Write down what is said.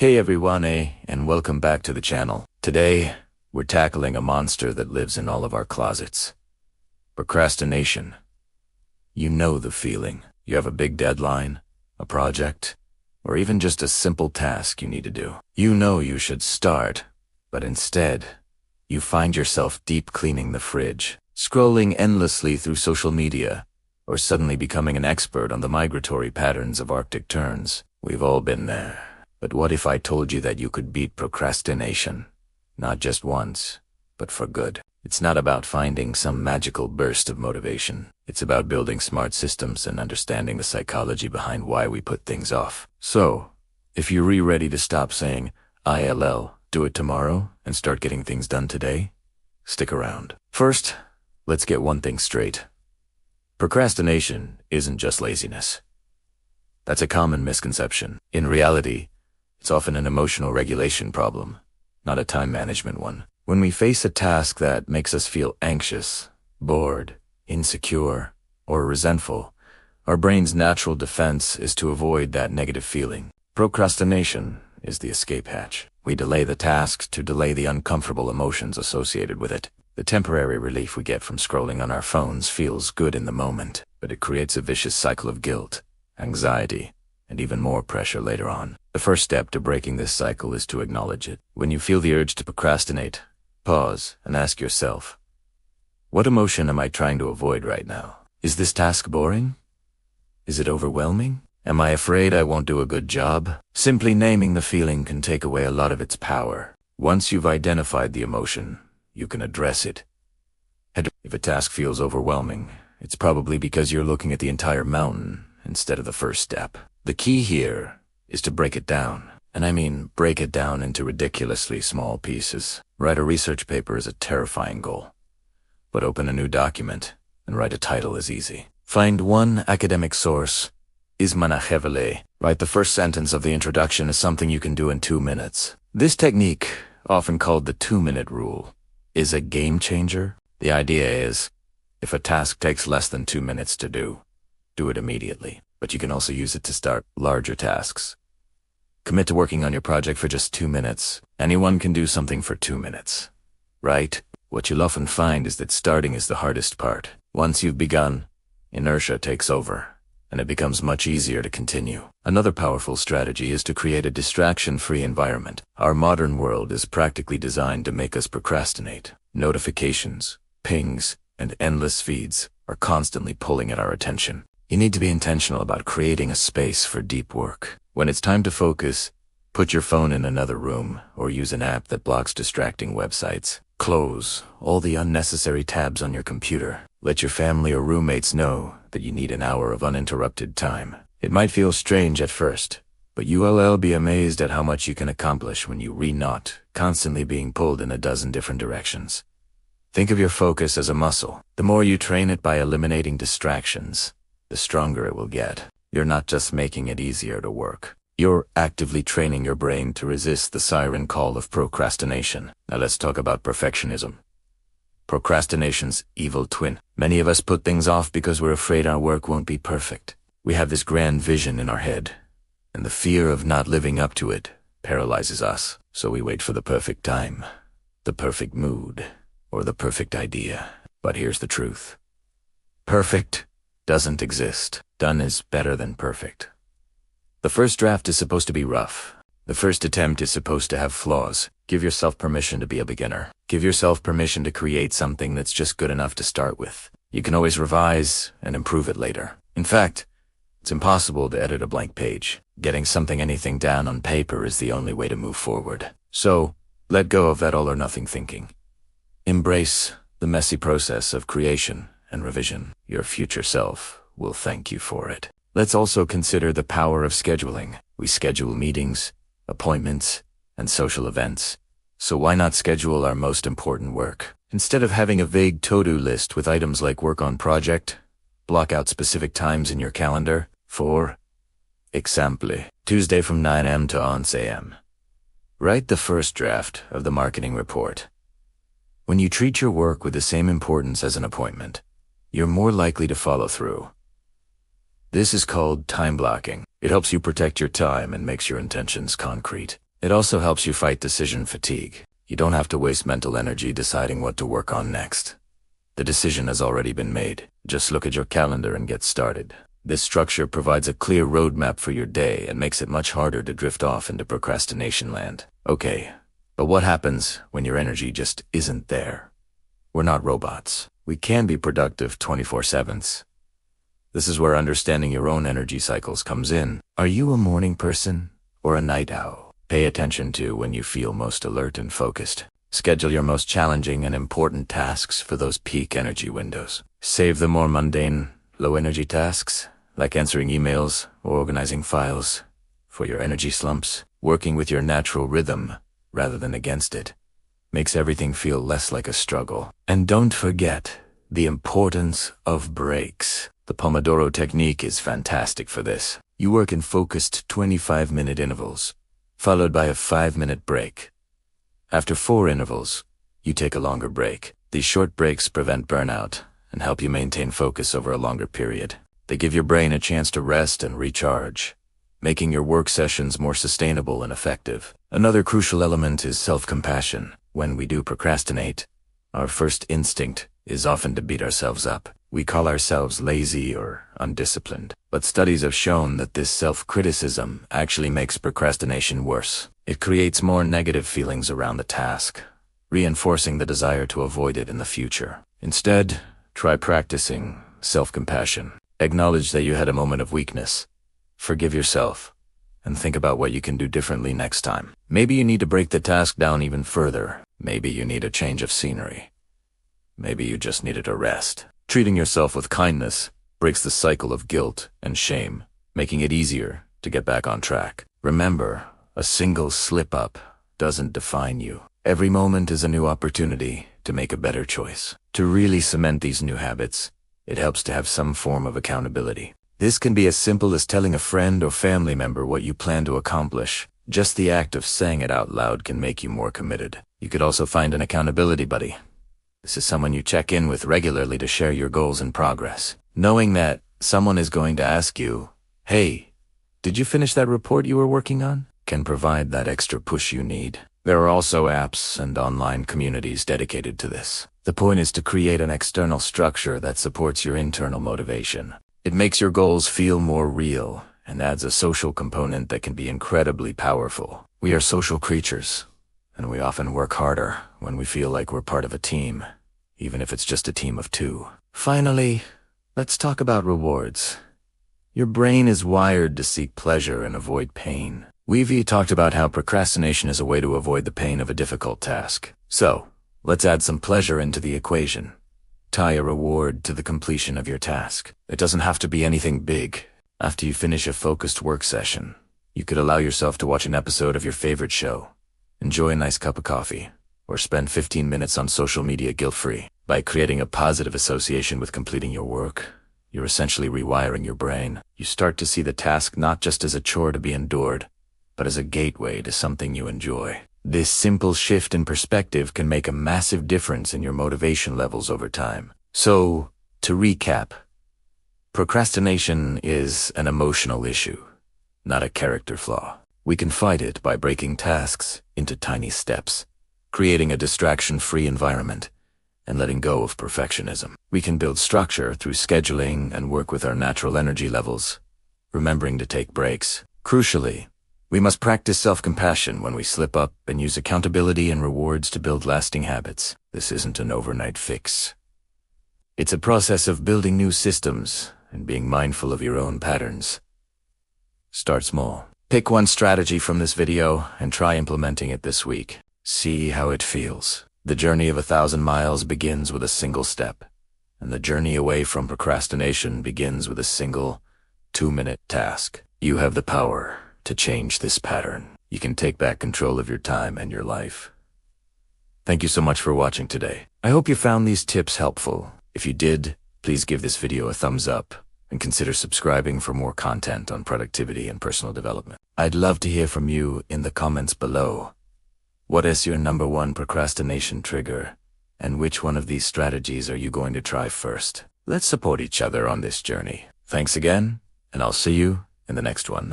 Hey everyone, and welcome back to the channel. Today, we're tackling a monster that lives in all of our closets. Procrastination. You know the feeling. You have a big deadline, a project, or even just a simple task you need to do. You know you should start, but instead, you find yourself deep cleaning the fridge, scrolling endlessly through social media, or suddenly becoming an expert on the migratory patterns of Arctic terns. We've all been there. But what if I told you that you could beat procrastination? Not just once, but for good. It's not about finding some magical burst of motivation. It's about building smart systems and understanding the psychology behind why we put things off. So, if you're ready to stop saying, ILL, do it tomorrow, and start getting things done today, stick around. First, let's get one thing straight. Procrastination isn't just laziness. That's a common misconception. In reality, it's often an emotional regulation problem, not a time management one. When we face a task that makes us feel anxious, bored, insecure, or resentful, our brain's natural defense is to avoid that negative feeling. Procrastination is the escape hatch. We delay the task to delay the uncomfortable emotions associated with it. The temporary relief we get from scrolling on our phones feels good in the moment, but it creates a vicious cycle of guilt, anxiety, and even more pressure later on. The first step to breaking this cycle is to acknowledge it. When you feel the urge to procrastinate, pause and ask yourself, what emotion am I trying to avoid right now? Is this task boring? Is it overwhelming? Am I afraid I won't do a good job? Simply naming the feeling can take away a lot of its power. Once you've identified the emotion, you can address it. If a task feels overwhelming, it's probably because you're looking at the entire mountain instead of the first step. The key here is to break it down. And I mean break it down into ridiculously small pieces. Write a research paper is a terrifying goal. But open a new document and write a title is easy. Find one academic source. Write the first sentence of the introduction as something you can do in 2 minutes. This technique, often called the 2-minute rule, is a game changer. The idea is, if a task takes less than 2 minutes to do it immediately. But you can also use it to start larger tasks. Commit to working on your project for just 2 minutes. Anyone can do something for 2 minutes, right? What you'll often find is that starting is the hardest part. Once you've begun, inertia takes over, and it becomes much easier to continue. Another powerful strategy is to create a distraction-free environment. Our modern world is practically designed to make us procrastinate. Notifications, pings, and endless feeds are constantly pulling at our attention. You need to be intentional about creating a space for deep work. When it's time to focus, put your phone in another room or use an app that blocks distracting websites. Close all the unnecessary tabs on your computer. Let your family or roommates know that you need an hour of uninterrupted time. It might feel strange at first, but you'll be amazed at how much you can accomplish when you re-not, constantly being pulled in a dozen different directions. Think of your focus as a muscle. The more you train it by eliminating distractions, the stronger it will get. You're not just making it easier to work. You're actively training your brain to resist the siren call of procrastination. Now let's talk about perfectionism. Procrastination's evil twin. Many of us put things off because we're afraid our work won't be perfect. We have this grand vision in our head, and the fear of not living up to it paralyzes us. So we wait for the perfect time, the perfect mood, or the perfect idea. But here's the truth. Perfect doesn't exist. Done is better than perfect. The first draft is supposed to be rough. The first attempt is supposed to have flaws. Give yourself permission to be a beginner. Give yourself permission to create something that's just good enough to start with. You can always revise and improve it later. In fact, it's impossible to edit a blank page. Getting anything down on paper is the only way to move forward. So, let go of that all or nothing thinking. Embrace the messy process of creation and revision. Your future self will thank you for it. Let's also consider the power of scheduling. We schedule meetings, appointments, and social events. So why not schedule our most important work? Instead of having a vague to-do list with items like work on project, block out specific times in your calendar. For example, Tuesday from 9 a.m. to 11 a.m. Write the first draft of the marketing report. When you treat your work with the same importance as an appointment, you're more likely to follow through. This is called time blocking. It helps you protect your time and makes your intentions concrete. It also helps you fight decision fatigue. You don't have to waste mental energy deciding what to work on next. The decision has already been made. Just look at your calendar and get started. This structure provides a clear roadmap for your day and makes it much harder to drift off into procrastination land. Okay, but what happens when your energy just isn't there? We're not robots. We can be productive 24/7. This is where understanding your own energy cycles comes in. Are you a morning person or a night owl? Pay attention to when you feel most alert and focused. Schedule your most challenging and important tasks for those peak energy windows. Save the more mundane, low-energy tasks, like answering emails or organizing files, for your energy slumps. Working with your natural rhythm, rather than against it, makes everything feel less like a struggle. And don't forget the importance of breaks. The Pomodoro technique is fantastic for this. You work in focused 25-minute intervals, followed by a 5-minute break. After 4 intervals, you take a longer break. These short breaks prevent burnout and help you maintain focus over a longer period. They give your brain a chance to rest and recharge, making your work sessions more sustainable and effective. Another crucial element is self-compassion. When we do procrastinate, our first instinct is often to beat ourselves up. We call ourselves lazy or undisciplined. But studies have shown that this self-criticism actually makes procrastination worse. It creates more negative feelings around the task, reinforcing the desire to avoid it in the future. Instead, try practicing self-compassion. Acknowledge that you had a moment of weakness. Forgive yourself, and think about what you can do differently next time. Maybe you need to break the task down even further. Maybe you need a change of scenery. Maybe you just needed a rest. Treating yourself with kindness breaks the cycle of guilt and shame, making it easier to get back on track. Remember, a single slip-up doesn't define you. Every moment is a new opportunity to make a better choice. To really cement these new habits, it helps to have some form of accountability. This can be as simple as telling a friend or family member what you plan to accomplish. Just the act of saying it out loud can make you more committed. You could also find an accountability buddy. This is someone you check in with regularly to share your goals and progress. Knowing that someone is going to ask you, "Hey, did you finish that report you were working on?" can provide that extra push you need. There are also apps and online communities dedicated to this. The point is to create an external structure that supports your internal motivation. It makes your goals feel more real and adds a social component that can be incredibly powerful. We are social creatures, and we often work harder when we feel like we're part of a team, even if it's just a team of 2. Finally, let's talk about rewards. Your brain is wired to seek pleasure and avoid pain. We've talked about how procrastination is a way to avoid the pain of a difficult task. So, let's add some pleasure into the equation. Tie a reward to the completion of your task. It doesn't have to be anything big. After you finish a focused work session, you could allow yourself to watch an episode of your favorite show, enjoy a nice cup of coffee, or spend 15 minutes on social media guilt-free. By creating a positive association with completing your work, you're essentially rewiring your brain. You start to see the task not just as a chore to be endured, but as a gateway to something you enjoy. This simple shift in perspective can make a massive difference in your motivation levels over time. So, to recap, procrastination is an emotional issue, not a character flaw. We can fight it by breaking tasks into tiny steps, creating a distraction-free environment, and letting go of perfectionism. We can build structure through scheduling and work with our natural energy levels, remembering to take breaks. Crucially, we must practice self-compassion when we slip up and use accountability and rewards to build lasting habits. This isn't an overnight fix. It's a process of building new systems and being mindful of your own patterns. Start small. Pick one strategy from this video and try implementing it this week. See how it feels. The journey of 1,000 miles begins with a single step, and the journey away from procrastination begins with a single 2-minute task. You have the power to change this pattern. You can take back control of your time and your life. Thank you so much for watching today. I hope you found these tips helpful. If you did, please give this video a thumbs up and consider subscribing for more content on productivity and personal development. I'd love to hear from you in the comments below. What is your #1 procrastination trigger, and which one of these strategies are you going to try first? Let's support each other on this journey. Thanks again, and I'll see you in the next one.